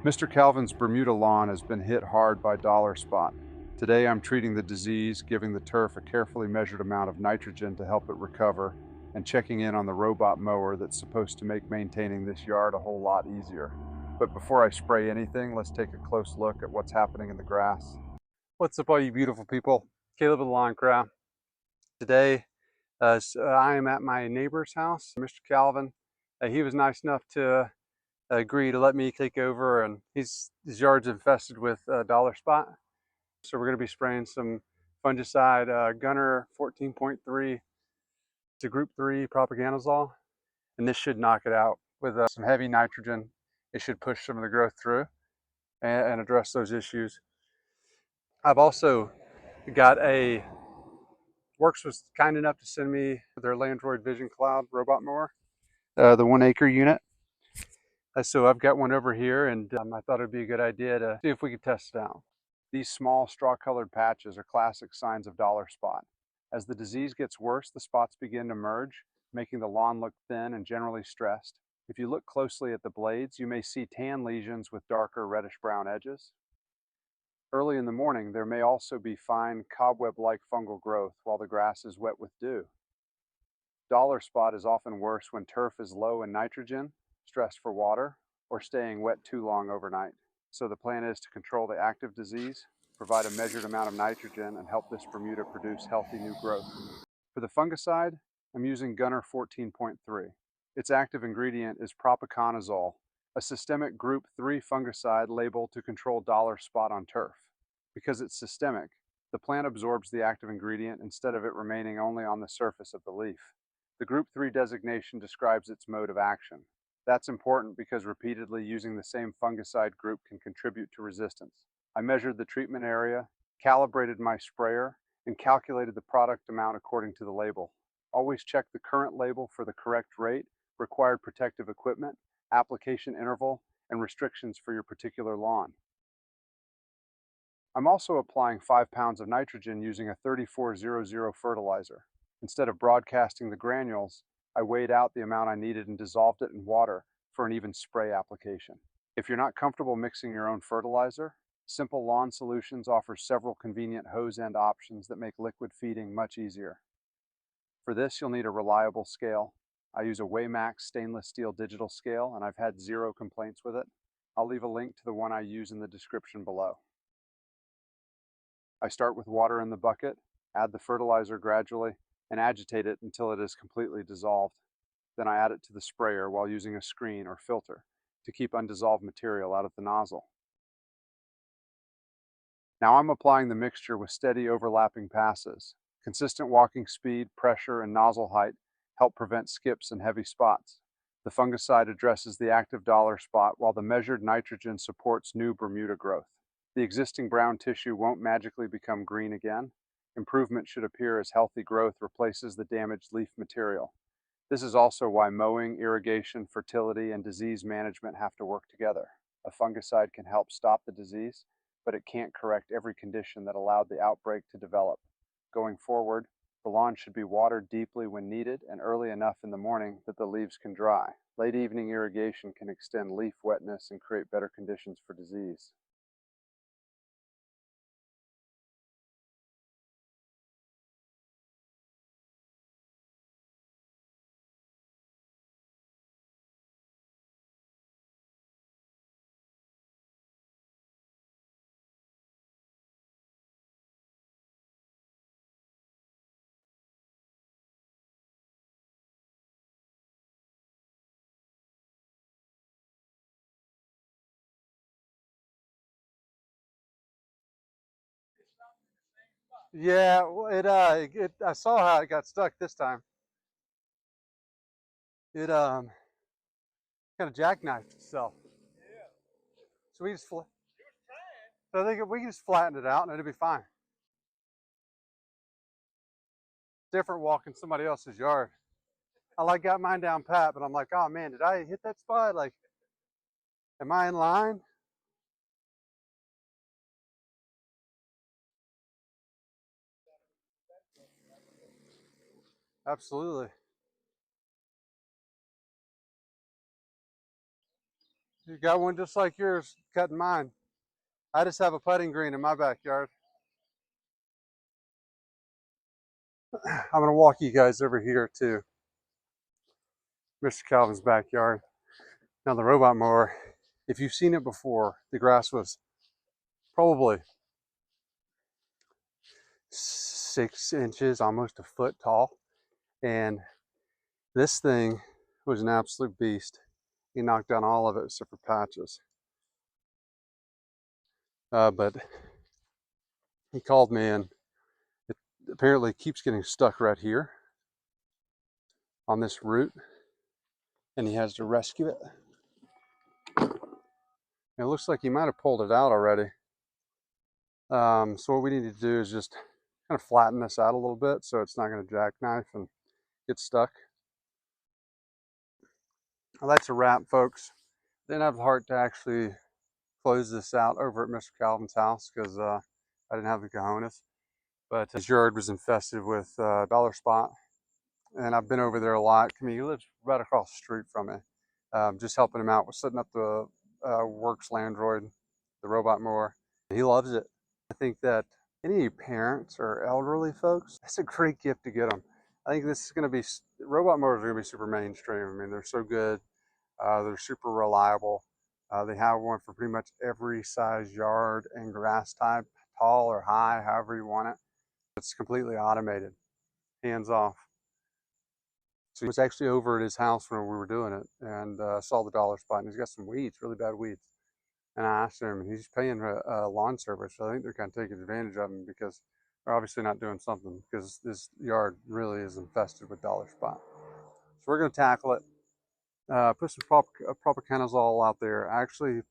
Mr. Calvin's Bermuda lawn has been hit hard by dollar spot. Today I'm treating the disease, giving the turf a carefully measured amount of nitrogen to help it recover, and checking in on the robot mower that's supposed to make maintaining this yard a whole lot easier. But before I spray anything, let's take a close look at what's happening in the grass. What's up, all you beautiful people? Caleb of the Lawn Crow. Today, I am at my neighbor's house, Mr. Calvin. He was nice enough to agree to let me take over, and his yard's infested with dollar spot. So we're going to be spraying some fungicide, Gunner 14.3 to group 3 propiconazole, and this should knock it out with some heavy nitrogen. It should push some of the growth through and address those issues. I've also got Works was kind enough to send me their Landroid Vision Cloud robot mower, the 1 acre unit. So I've got one over here, and I thought it'd be a good idea to see if we could test it out. These small straw-colored patches are classic signs of dollar spot. As the disease gets worse, the spots begin to merge, making the lawn look thin and generally stressed. If you look closely at the blades, you may see tan lesions with darker reddish-brown edges. Early in the morning, there may also be fine cobweb-like fungal growth while the grass is wet with dew. Dollar spot is often worse when turf is low in nitrogen, stressed for water, or staying wet too long overnight. So the plan is to control the active disease, provide a measured amount of nitrogen, and help this Bermuda produce healthy new growth. For the fungicide, I'm using Gunner 14.3. Its active ingredient is propiconazole, a systemic group 3 fungicide labeled to control dollar spot on turf. Because it's systemic, the plant absorbs the active ingredient instead of it remaining only on the surface of the leaf. The group 3 designation describes its mode of action. That's important because repeatedly using the same fungicide group can contribute to resistance. I measured the treatment area, calibrated my sprayer, and calculated the product amount according to the label. Always check the current label for the correct rate, required protective equipment, application interval, and restrictions for your particular lawn. I'm also applying 5 pounds of nitrogen using a 3400 fertilizer. Instead of broadcasting the granules, I weighed out the amount I needed and dissolved it in water for an even spray application. If you're not comfortable mixing your own fertilizer, Simple Lawn Solutions offers several convenient hose end options that make liquid feeding much easier. For this, you'll need a reliable scale. I use a Weighmax stainless steel digital scale, and I've had 0 complaints with it. I'll leave a link to the one I use in the description below. I start with water in the bucket, add the fertilizer gradually, and agitate it until it is completely dissolved. Then I add it to the sprayer while using a screen or filter to keep undissolved material out of the nozzle. Now I'm applying the mixture with steady overlapping passes. Consistent walking speed, pressure, and nozzle height help prevent skips and heavy spots. The fungicide addresses the active dollar spot while the measured nitrogen supports new Bermuda growth. The existing brown tissue won't magically become green again. Improvement should appear as healthy growth replaces the damaged leaf material. This is also why mowing, irrigation, fertility, and disease management have to work together. A fungicide can help stop the disease, but it can't correct every condition that allowed the outbreak to develop. Going forward, the lawn should be watered deeply when needed and early enough in the morning that the leaves can dry. Late evening irrigation can extend leaf wetness and create better conditions for disease. Yeah, well, I saw how it got stuck this time. It kind of jackknifed itself. So so I think we can just flatten it out and it'll be fine. Different walking somebody else's yard. I got mine down pat, but I'm like, oh man, did I hit that spot? Like, am I in line? Absolutely. You got one just like yours cutting mine. I just have a putting green in my backyard. I'm gonna walk you guys over here to Mr. Calvin's backyard. Now the robot mower, if you've seen it before, the grass was probably 6 inches, almost a foot tall. And this thing was an absolute beast. He knocked down all of it except for patches. But he called me, and it apparently keeps getting stuck right here on this root, and he has to rescue it. It looks like he might have pulled it out already. So what we need to do is just kind of flatten this out a little bit so it's not going to jackknife and get stuck. Well, that's a wrap, folks. Didn't have the heart to actually close this out over at Mr. Calvin's house because I didn't have the cojones. But his yard was infested with dollar spot, and I've been over there a lot. I mean, he lives right across the street from me. Just helping him out with setting up the Works Landroid, the robot mower. He loves it. I think that any parents or elderly folks, that's a great gift to get them. I think this is going to be, robot mowers are going to be super mainstream. I mean, they're so good. They're super reliable. They have one for pretty much every size yard and grass type, tall or high, however you want it. It's completely automated, hands off. So he was actually over at his house when we were doing it, and saw the dollar spot, and he's got some weeds, really bad weeds. And I asked him, and he's paying a lawn service. So I think they're kind of taking advantage of him because they're obviously not doing something, because this yard really is infested with dollar spot. So we're going to tackle it. Put some propiconazole out there. I actually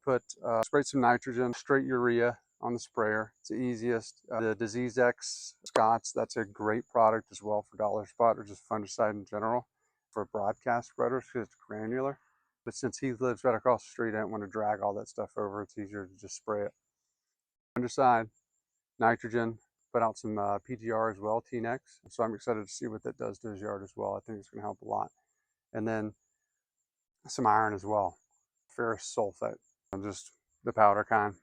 sprayed some nitrogen, straight urea on the sprayer. It's the easiest. The Disease X Scots, that's a great product as well for dollar spot, or just fungicide in general for broadcast spreaders because it's granular. But since he lives right across the street, I didn't want to drag all that stuff over. It's easier to just spray it. Fungicide, nitrogen, put out some PGR as well, T-Nex. So I'm excited to see what that does to his yard as well. I think it's going to help a lot. And then some iron as well, ferrous sulfate, just the powder kind.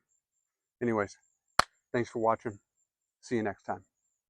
Anyways, thanks for watching. See you next time.